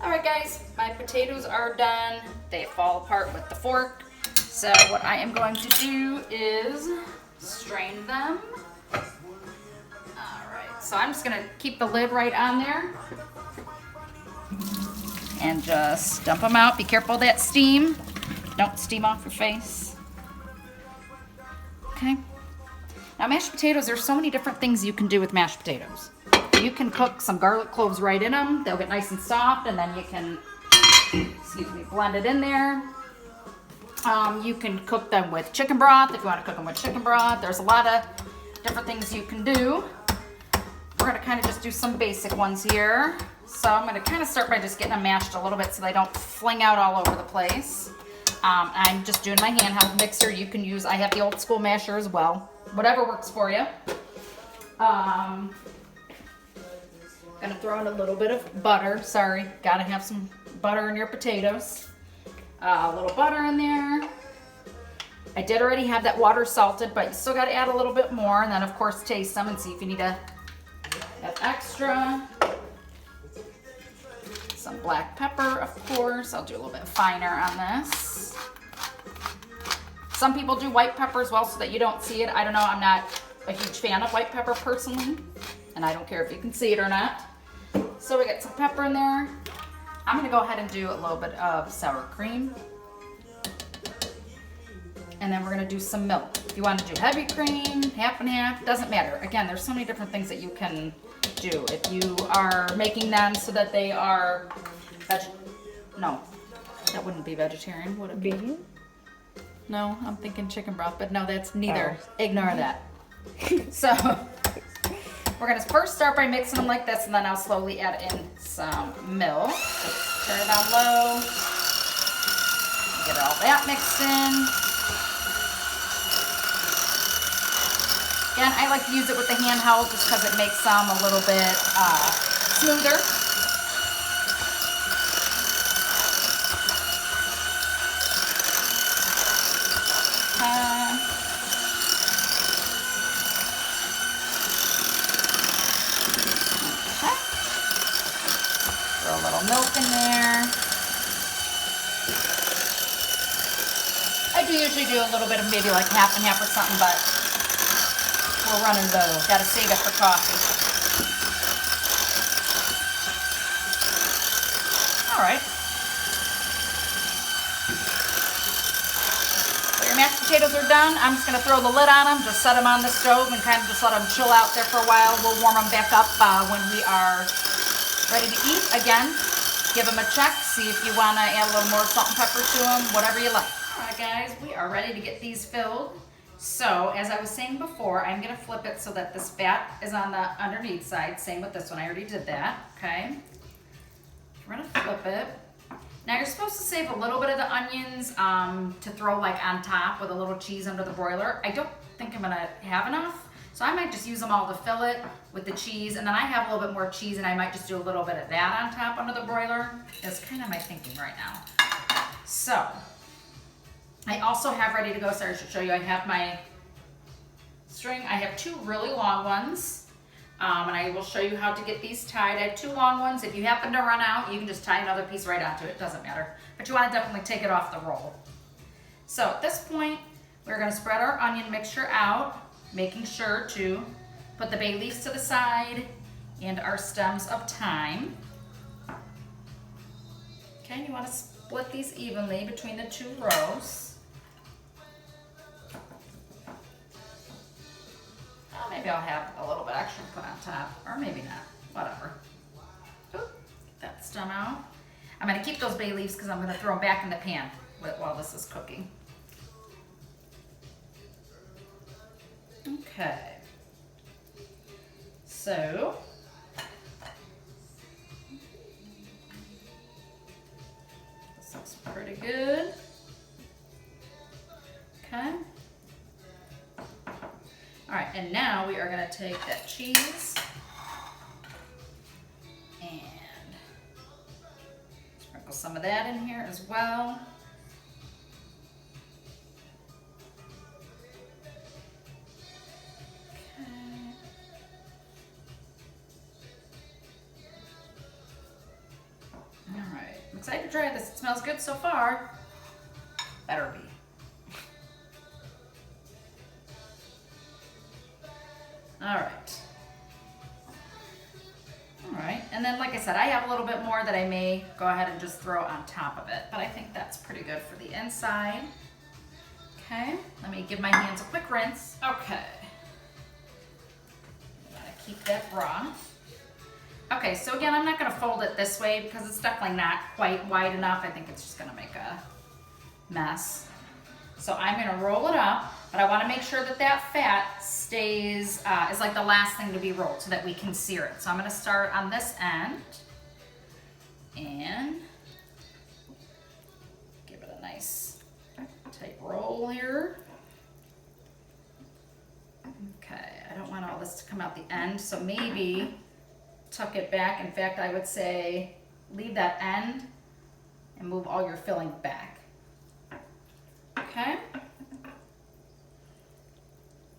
All right, guys, my potatoes are done. They fall apart with the fork. So what I am going to do is strain them. All right, so I'm just gonna keep the lid right on there and just dump them out. Be careful of that steam. Don't steam off your face. Okay. Now mashed potatoes, there's so many different things you can do with mashed potatoes. You can cook some garlic cloves right in them. They'll get nice and soft, and then you can, excuse me, blend it in there. You can cook them with chicken broth if you want to cook them with chicken broth. There's a lot of different things you can do. We're going to kind of just do some basic ones here. So I'm going to kind of start by just getting them mashed a little bit so they don't fling out all over the place. I'm just doing my handheld mixer. You can use, I have the old school masher as well. Whatever works for you. Gonna throw in a little bit of butter. Sorry, gotta have some butter in your potatoes. A little butter in there. I did already have that water salted, but you still gotta add a little bit more. And then of course taste them and see if you need to add extra. Some black pepper, of course. I'll do a little bit finer on this. Some people do white pepper as well so that you don't see it. I don't know, I'm not a huge fan of white pepper personally. And I don't care if you can see it or not. So we got some pepper in there. I'm gonna go ahead and do a little bit of sour cream. And then we're gonna do some milk. If you want to do heavy cream, half and half, doesn't matter. Again, there's so many different things that you can do. If you are making them so that they are no, that wouldn't be vegetarian, would it be? Vegan? No, I'm thinking chicken broth, but no, that's neither. Oh. Ignore that. So we're gonna first start by mixing them like this, and then I'll slowly add in some milk. Just turn it on low. Get all that mixed in. Again, I like to use it with the handheld just because it makes them a little bit smoother. Throw a little milk in there. I do usually do a little bit of maybe like half and half or something, but we're running low. Gotta save it for coffee. All right. So your mashed potatoes are done. I'm just gonna throw the lid on them, just set them on the stove and kind of just let them chill out there for a while. We'll warm them back up when we are ready to eat. Again, give them a check. See if you wanna add a little more salt and pepper to them, whatever you like. All right, guys, we are ready to get these filled. So, as I was saying before, I'm gonna flip it so that this fat is on the underneath side. Same with this one, I already did that, okay? We're gonna flip it. Now you're supposed to save a little bit of the onions to throw like on top with a little cheese under the broiler. I don't think I'm gonna have enough, so I might just use them all to fill it with the cheese, and then I have a little bit more cheese and I might just do a little bit of that on top under the broiler. That's kind of my thinking right now. So, I also have ready to go, sorry, I should show you, I have my string. I have two really long ones, and I will show you how to get these tied. I have two long ones. If you happen to run out, you can just tie another piece right onto it, doesn't matter. But you want to definitely take it off the roll. So at this point, we're going to spread our onion mixture out, making sure to put the bay leaves to the side and our stems of thyme. Okay, you want to split these evenly between the two rows. Maybe I'll have a little bit extra to put on top, or maybe not, whatever. Oop, get that stem out. I'm gonna keep those bay leaves because I'm gonna throw them back in the pan while this is cooking. Okay. So, this looks pretty good. Okay. All right, and now we are gonna take that cheese and sprinkle some of that in here as well. Okay. All I'm excited to try this. It smells good so far. Better be. All right. All right, and then like I said, I have a little bit more that I may go ahead and just throw on top of it, but I think that's pretty good for the inside. Okay, let me give my hands a quick rinse. Okay. Gotta keep that broth. Okay, so again, I'm not gonna fold it this way because it's definitely not quite wide enough. I think it's just gonna make a mess. So I'm gonna roll it up, but I wanna make sure that that fat stays, is like the last thing to be rolled so that we can sear it. So I'm gonna start on this end and give it a nice tight roll here. Okay, I don't want all this to come out the end, so maybe tuck it back. In fact, I would say leave that end and move all your filling back. Okay.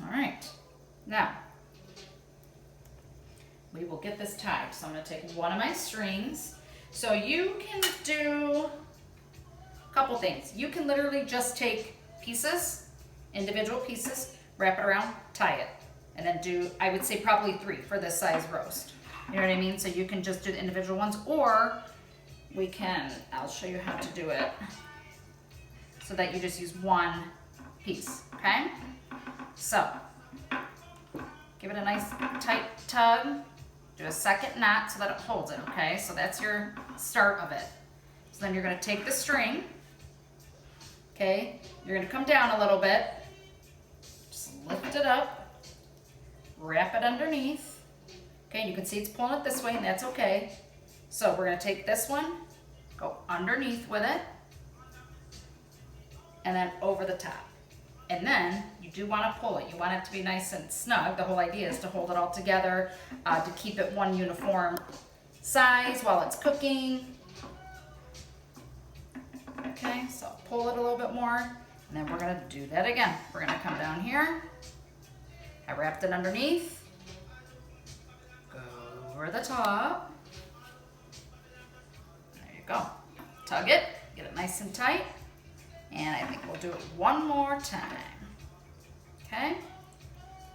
All right. Now, we will get this tied. So I'm going to take one of my strings. So you can do a couple things. You can literally just take pieces, individual pieces, wrap it around, tie it, and then do, I would say probably 3 for this size roast. You know what I mean? So you can just do the individual ones, or we can, I'll show you how to do it so that you just use one piece, okay? So, give it a nice tight tug, do a second knot so that it holds it, okay? So that's your start of it. So then you're gonna take the string, okay? You're gonna come down a little bit, just lift it up, wrap it underneath, okay? You can see it's pulling it this way and that's okay. So we're gonna take this one, go underneath with it, and then over the top. And then you do want to pull it. You want it to be nice and snug. The whole idea is to hold it all together, to keep it one uniform size while it's cooking. Okay, so pull it a little bit more, and then we're gonna do that again. We're gonna come down here. I wrapped it underneath. Go over the top. There you go. Tug it, get it nice and tight. And I think we'll do it one more time. Okay?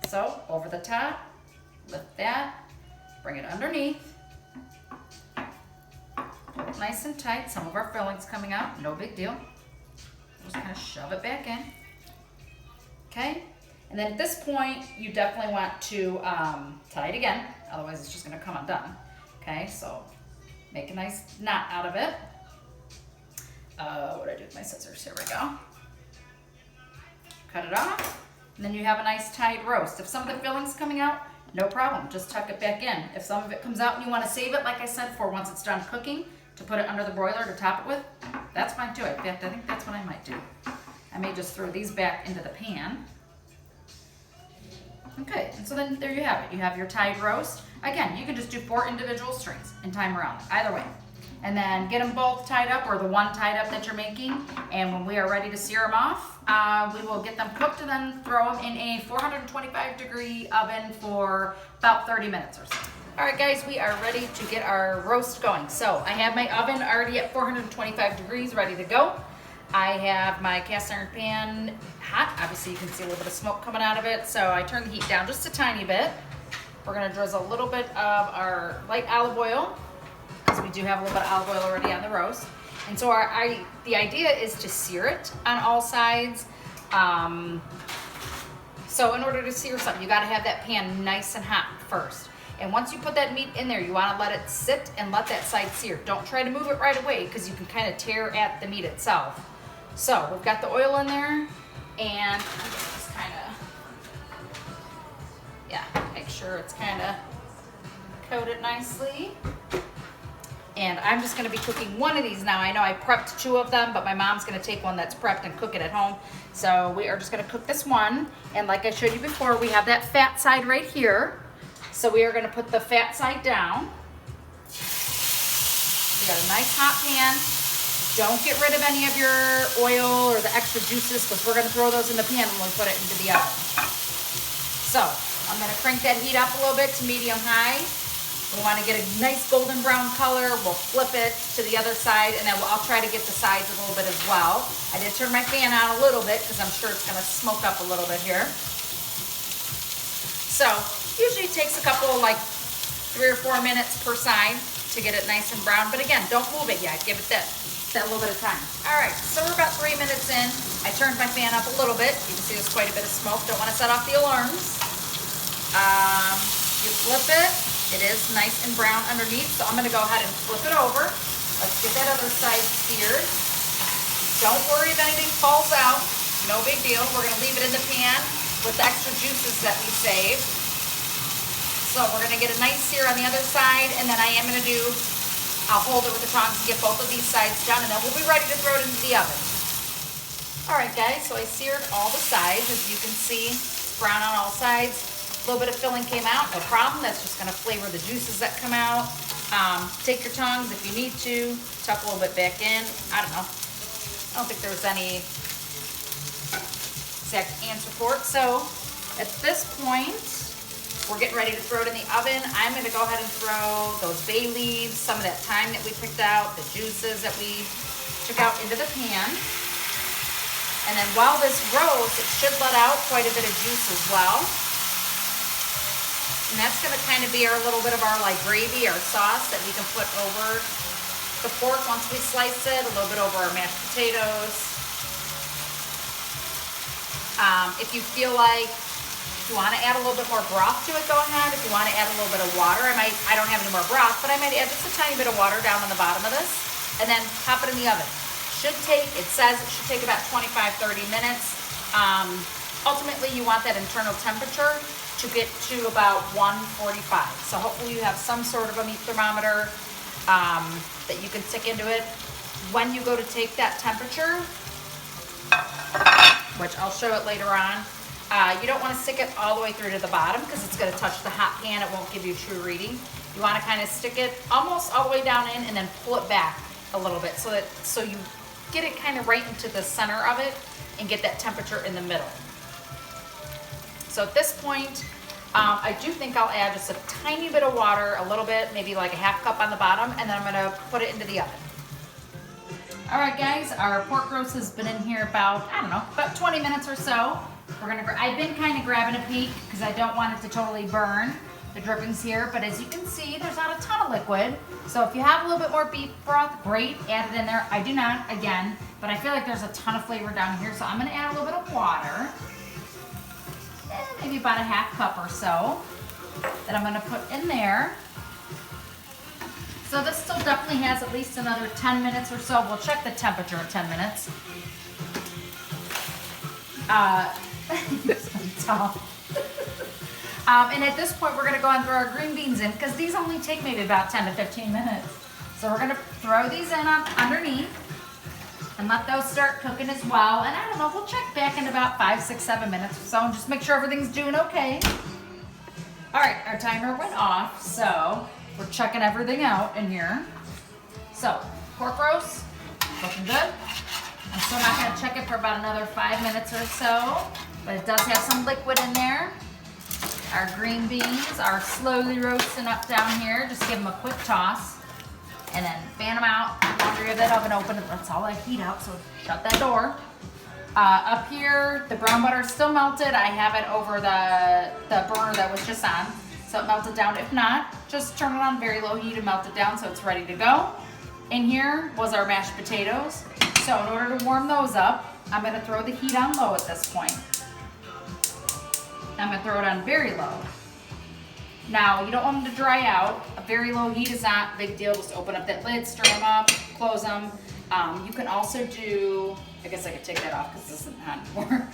So, over the top, lift that, bring it underneath. Pull it nice and tight. Some of our filling's coming out, no big deal. Just kind of shove it back in. Okay? And then at this point, you definitely want to tie it again, otherwise it's just gonna come undone. Okay, so make a nice knot out of it. What do I do with my scissors? Here we go. Cut it off, and then you have a nice tight roast. If some of the filling's coming out, no problem, just tuck it back in. If some of it comes out and you want to save it, like I said, for once it's done cooking, to put it under the broiler to top it with, that's fine too. In fact, I think that's what I might do. I may just throw these back into the pan. Okay, and so then there you have it. You have your tied roast. Again, you can just do 4 individual strings and tie them around, either way. And then get them both tied up, or the one tied up that you're making. And when we are ready to sear them off, we will get them cooked and then throw them in a 425-degree oven for about 30 minutes or so. All right, guys, we are ready to get our roast going. So I have my oven already at 425 degrees, ready to go. I have my cast iron pan hot. Obviously, you can see a little bit of smoke coming out of it. So I turn the heat down just a tiny bit. We're gonna drizzle a little bit of our light olive oil, because we do have a little bit of olive oil already on the roast. And so the idea is to sear it on all sides. So in order to sear something, you gotta have that pan nice and hot first. And once you put that meat in there, you wanna let it sit and let that side sear. Don't try to move it right away, because you can kind of tear at the meat itself. So we've got the oil in there, and just kind of, yeah, make sure it's kind of coated nicely. And I'm just gonna be cooking one of these now. I know I prepped 2 of them, but my mom's gonna take one that's prepped and cook it at home. So we are just gonna cook this one. And like I showed you before, we have that fat side right here. So we are gonna put the fat side down. We got a nice hot pan. Don't get rid of any of your oil or the extra juices, because we're gonna throw those in the pan when we put it into the oven. So I'm gonna crank that heat up a little bit to medium high. We want to get a nice golden brown color. We'll flip it to the other side, and then I'll try to get the sides a little bit as well. I did turn my fan on a little bit because I'm sure it's going to smoke up a little bit here. So usually it takes a couple, like 3 or 4 minutes per side to get it nice and brown. But again, don't move it yet. Give it that little bit of time. All right, so we're about 3 minutes in. I turned my fan up a little bit. You can see there's quite a bit of smoke. Don't want to set off the alarms. You flip it. It is nice and brown underneath, so I'm going to go ahead and flip it over. Let's get that other side seared. Don't worry if anything falls out. No big deal. We're going to leave it in the pan with the extra juices that we saved. So we're going to get a nice sear on the other side, and then I'll hold it with the tongs to get both of these sides done, and then we'll be ready to throw it into the oven. All right, guys, so I seared all the sides. As you can see, it's brown on all sides. A little bit of filling came out, no problem. That's just going to flavor the juices that come out. Take your tongs if you need to, tuck a little bit back in. I don't know. I don't think there's any exact answer for it. So at this point, we're getting ready to throw it in the oven. I'm going to go ahead and throw those bay leaves, some of that thyme that we picked out, the juices that we took out into the pan. And then while this roasts, it should let out quite a bit of juice as well. And that's going to kind of be our little bit of our like gravy, our sauce that we can put over the pork once we slice it, a little bit over our mashed potatoes. If you feel like you want to add a little bit more broth to it, go ahead. If you want to add a little bit of water, I don't have any more broth, but I might add just a tiny bit of water down on the bottom of this, and then pop it in the oven. It says it should take about 25-30 minutes. Ultimately, you want that internal temperature to get to about 145. So hopefully you have some sort of a meat thermometer that you can stick into it. When you go to take that temperature, which I'll show it later on, you don't want to stick it all the way through to the bottom because it's going to touch the hot pan. It won't give you true reading. You want to kind of stick it almost all the way down in and then pull it back a little bit so you get it kind of right into the center of it and get that temperature in the middle. So at this point, I do think I'll add just a tiny bit of water, a little bit, maybe like a half cup on the bottom, and then I'm gonna put it into the oven. All right, guys, our pork roast has been in here about, I don't know, about 20 minutes or so. I've been kind of grabbing a peek because I don't want it to totally burn the drippings here, but as you can see, there's not a ton of liquid. So if you have a little bit more beef broth, great, add it in there. I do not, again, but I feel like there's a ton of flavor down here, so I'm gonna add a little bit of water. Maybe about a half cup or so that I'm going to put in there. So this still definitely has at least another 10 minutes or so. We'll check the temperature in 10 minutes. And at this point, we're going to go and throw our green beans in because these only take maybe about 10 to 15 minutes. So we're going to throw these in underneath and let those start cooking as well. And I don't know, we'll check back in about 5, 6, 7 minutes or so and just make sure everything's doing okay. All right, our timer went off, so we're checking everything out in here. So, pork roast, looking good. I'm still not gonna check it for about another 5 minutes or so, but it does have some liquid in there. Our green beans are slowly roasting up down here. Just give them a quick toss. And then fan them out. After you have that oven open, it lets all that heat out, so shut that door. Up here, the brown butter is still melted. I have it over the burner that was just on, so it melted down. If not, just turn it on very low heat and melt it down so it's ready to go. In here was our mashed potatoes. So in order to warm those up, I'm gonna throw the heat on low at this point. I'm gonna throw it on very low. Now, you don't want them to dry out. A very low heat is not a big deal. Just open up that lid, stir them up, close them. You can also do, I guess I could take that off because this isn't hot anymore.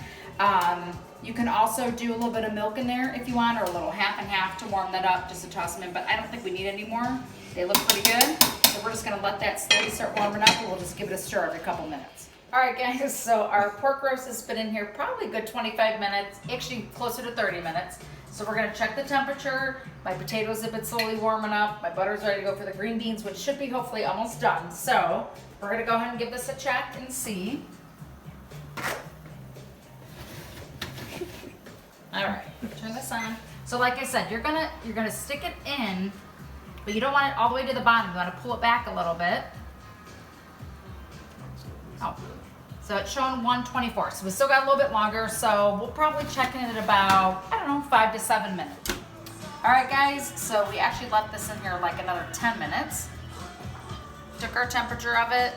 You can also do a little bit of milk in there if you want, or a little half and half to warm that up, just to toss them in. But I don't think we need any more. They look pretty good. So we're just gonna let that slowly start warming up, and we'll just give it a stir every couple minutes. All right, guys, so our pork roast has been in here probably a good 25 minutes, actually closer to 30 minutes. So we're gonna check the temperature. My potatoes have been slowly warming up. My butter's ready to go for the green beans, which should be hopefully almost done. So we're gonna go ahead and give this a check and see. All right, turn this on. So like I said, you're gonna stick it in but you don't want it all the way to the bottom. You want to pull it back a little bit. Oh, so it's showing 124. So we still got a little bit longer. So we'll probably check in at about, I don't know, 5 to 7 minutes. All right, guys. So we actually left this in here like another 10 minutes. Took our temperature of it,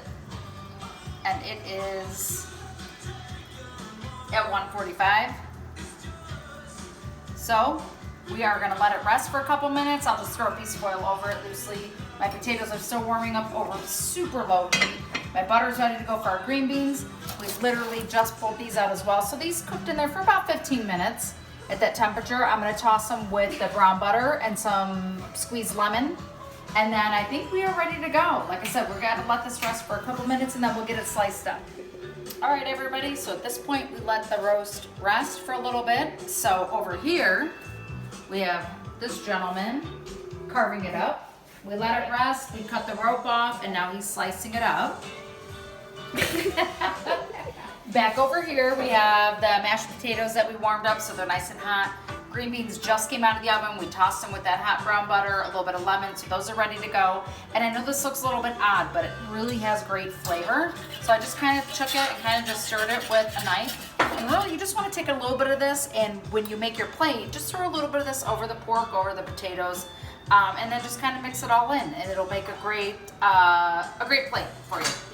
and it is at 145. So we are gonna let it rest for a couple minutes. I'll just throw a piece of oil over it loosely. My potatoes are still warming up over super low heat. My butter's ready to go for our green beans. We've literally just pulled these out as well. So these cooked in there for about 15 minutes at that temperature. I'm gonna toss them with the brown butter and some squeezed lemon. And then I think we are ready to go. Like I said, we're gonna let this rest for a couple minutes and then we'll get it sliced up. All right, everybody, so at this point, we let the roast rest for a little bit. So over here, we have this gentleman carving it up. We let it rest, we cut the rope off, and now he's slicing it up. Back over here, we have the mashed potatoes that we warmed up so they're nice and hot. Green beans just came out of the oven. We tossed them with that hot brown butter, a little bit of lemon, so those are ready to go. And I know this looks a little bit odd, but it really has great flavor. So I just kind of took it and kind of just stirred it with a knife. And really, you just want to take a little bit of this, and when you make your plate, just throw a little bit of this over the pork, over the potatoes, and then just kind of mix it all in, and it'll make a great plate for you.